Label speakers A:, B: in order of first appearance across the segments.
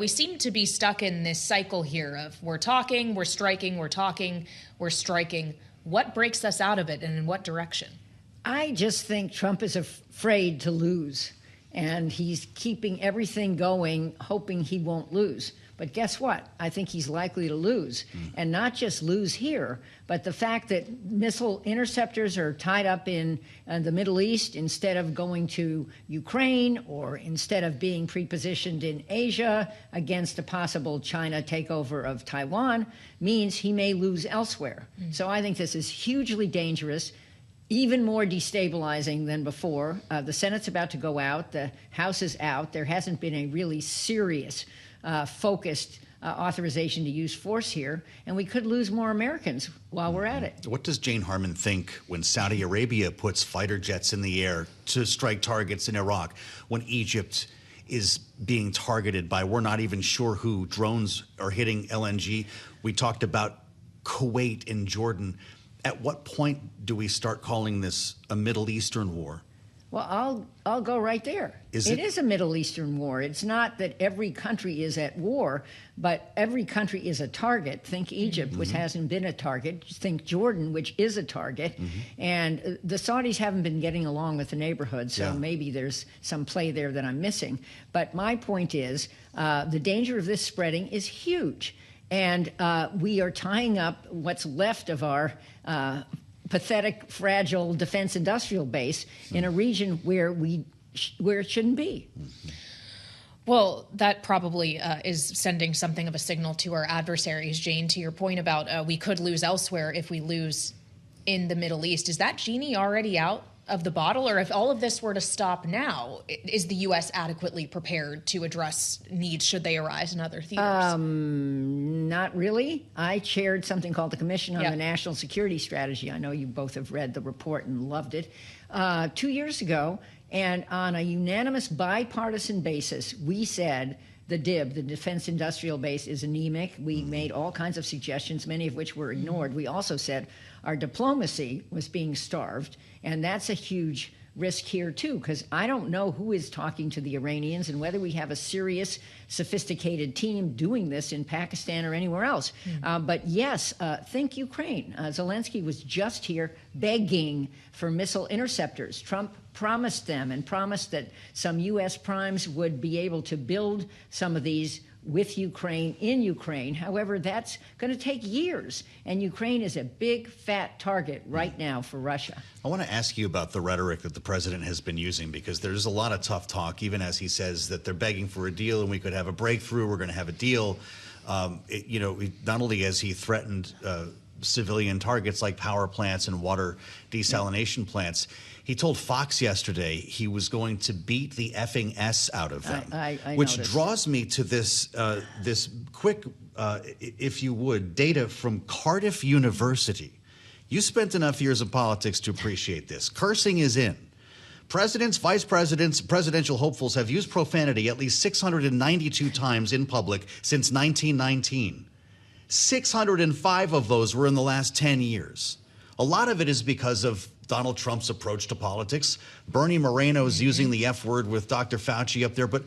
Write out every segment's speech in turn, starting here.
A: We seem to be stuck in this cycle here of we're talking, we're striking, we're talking, we're striking. What breaks us out of it, and in what direction?
B: I just think Trump is afraid to lose, and he's keeping everything going, hoping he won't lose. But guess what? I think he's likely to lose, and not just lose here, but the fact that missile interceptors are tied up in the Middle East instead of going to Ukraine, or instead of being prepositioned in Asia against a possible China takeover of Taiwan, means he may lose elsewhere. So I think this is hugely dangerous, even more destabilizing than before. The Senate's about to go out. The House is out. There hasn't been a really serious focused authorization to use force here, and we could lose more Americans while we're at it.
C: What does Jane Harman think when Saudi Arabia puts fighter jets in the air to strike targets in Iraq, when Egypt is being targeted by, we're not even sure who, drones are hitting LNG? We talked about Kuwait and Jordan. At what point do we start calling this a Middle Eastern war?
B: Well, I'll go right there. It is a Middle Eastern war. It's not that every country is at war, but every country is a target. Think Egypt, which hasn't been a target. Think Jordan, which is a target. And the Saudis haven't been getting along with the neighborhood, so maybe there's some play there that I'm missing. But my point is, the danger of this spreading is huge. And we are tying up what's left of our pathetic, fragile defense industrial base in a region where it shouldn't be.
A: Well, that probably is sending something of a signal to our adversaries, Jane, to your point about we could lose elsewhere if we lose in the Middle East. Is that genie already out of the bottle? Or if all of this were to stop now, is the U.S. adequately prepared to address needs should they arise in other theaters?
B: Not really. I chaired something called the Commission on the National Security Strategy. I know you both have read the report and loved it. 2 years ago, and on a unanimous bipartisan basis, we said the DIB, the Defense Industrial Base, is anemic. We made all kinds of suggestions, many of which were ignored. We also said our diplomacy was being starved, and that's a huge risk here too, because I don't know who is talking to the Iranians and whether we have a serious, sophisticated team doing this in Pakistan or anywhere else. But yes, think Ukraine. Zelensky was just here begging for missile interceptors. Trump promised them and promised that some U.S. primes would be able to build some of these with Ukraine, in Ukraine. However, that's going to take years, and Ukraine is a big, fat target right now for Russia.
C: I want to ask you about the rhetoric that the president has been using, because there's a lot of tough talk, even as he says that they're begging for a deal and we could have a breakthrough, we're going to have a deal. Not only has he threatened civilian targets like power plants and water desalination plants, he told Fox yesterday he was going to beat the effing S out of them, which
B: noticed.
C: Draws me to this quick, if you would, data from Cardiff University. You spent enough years in politics to appreciate this. Cursing is in. Presidents, vice presidents, presidential hopefuls have used profanity at least 692 times in public since 1919. 605 of those were in the last 10 years. A lot of it is because of Donald Trump's approach to politics. Bernie Moreno's using the F word with Dr. Fauci up there. But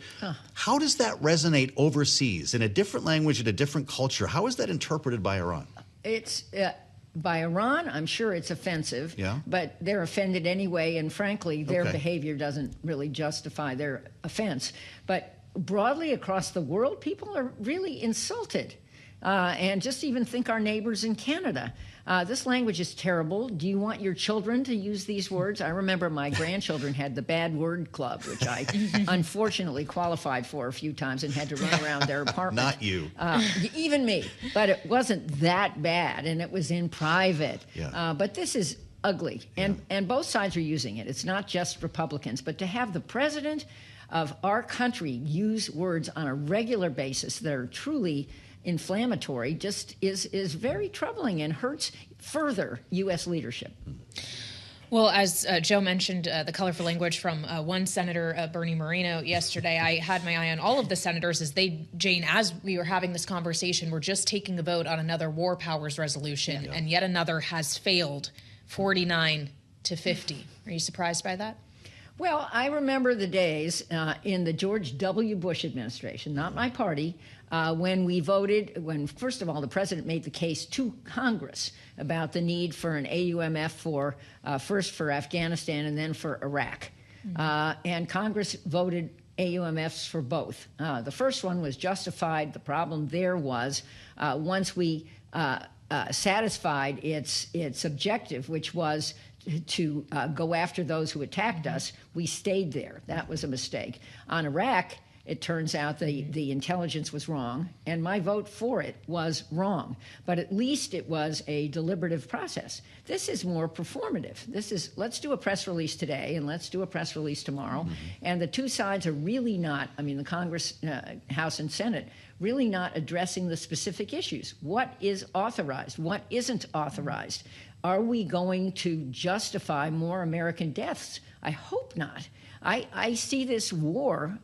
C: how does that resonate overseas in a different language, in a different culture? How is that interpreted by Iran?
B: It's by Iran, I'm sure it's offensive, but they're offended anyway, and frankly, their behavior doesn't really justify their offense. But broadly across the world, people are really insulted. And just even think our neighbors in Canada. This language is terrible. Do you want your children to use these words? I remember my grandchildren had the Bad Word Club, which I unfortunately qualified for a few times and had to run around their apartment.
C: Not you.
B: Even me. But it wasn't that bad, and it was in private. But this is ugly, and both sides are using it. It's not just Republicans. But to have the president of our country use words on a regular basis that are truly inflammatory just is very troubling and hurts further U.S. leadership.
A: Well, as Joe mentioned, the colorful language from one senator, Bernie Moreno, yesterday, I had my eye on all of the senators as Jane, as we were having this conversation, we're just taking a vote on another war powers resolution, and yet another has failed 49 to 50. Are you surprised by that?
B: Well, I remember the days in the George W. Bush administration, not my party, when we voted, when, first of all, the president made the case to Congress about the need for an AUMF for, first for Afghanistan and then for Iraq. And Congress voted AUMFs for both. The first one was justified. The problem there was once we satisfied its objective, which was to go after those who attacked us, we stayed there. That was a mistake. On Iraq, it turns out the intelligence was wrong, and my vote for it was wrong. But at least it was a deliberative process. This is more performative. This is, let's do a press release today, and let's do a press release tomorrow. And the two sides are really not, I mean, the Congress, House and Senate, really not addressing the specific issues. What is authorized? What isn't authorized? Are we going to justify more American deaths? I hope not. I see this war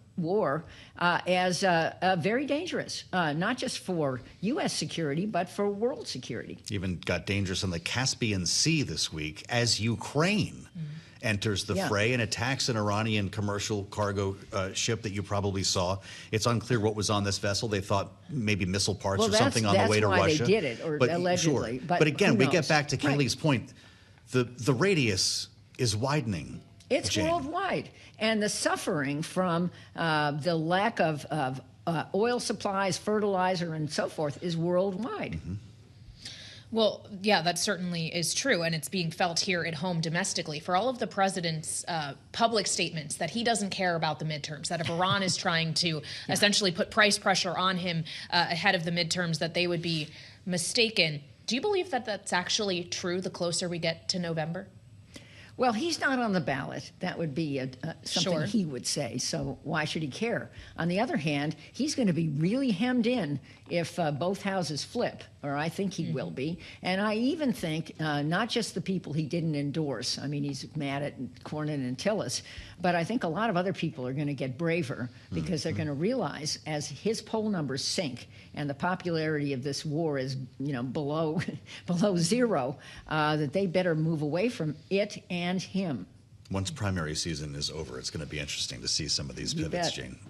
B: as very dangerous, not just for U.S. security, but for world security.
C: Even got dangerous in the Caspian Sea this week as Ukraine enters the fray and attacks an Iranian commercial cargo ship that you probably saw. It's unclear what was on this vessel. They thought maybe missile parts or something on the way to Russia.
B: That's why they did it, or allegedly.
C: Sure. But again, we get back to Kayleigh's point. The radius is widening.
B: It's worldwide. And the suffering from the lack of oil supplies, fertilizer, and so forth is worldwide.
A: Well, yeah, that certainly is true, and it's being felt here at home domestically. For all of the president's public statements that he doesn't care about the midterms, that if Iran is trying to essentially put price pressure on him ahead of the midterms, that they would be mistaken. Do you believe that that's actually true the closer we get to November?
B: Well, he's not on the ballot. That would be something he would say, so why should he care? On the other hand, he's going to be really hemmed in if both houses flip, or I think he will be. And I even think not just the people he didn't endorse. I mean, he's mad at Cornyn and Tillis, but I think a lot of other people are going to get braver because they're going to realize as his poll numbers sink and the popularity of this war is, below zero, that they better move away from it and him.
C: Once primary season is over, it's going to be interesting to see some of these pivots, Jane.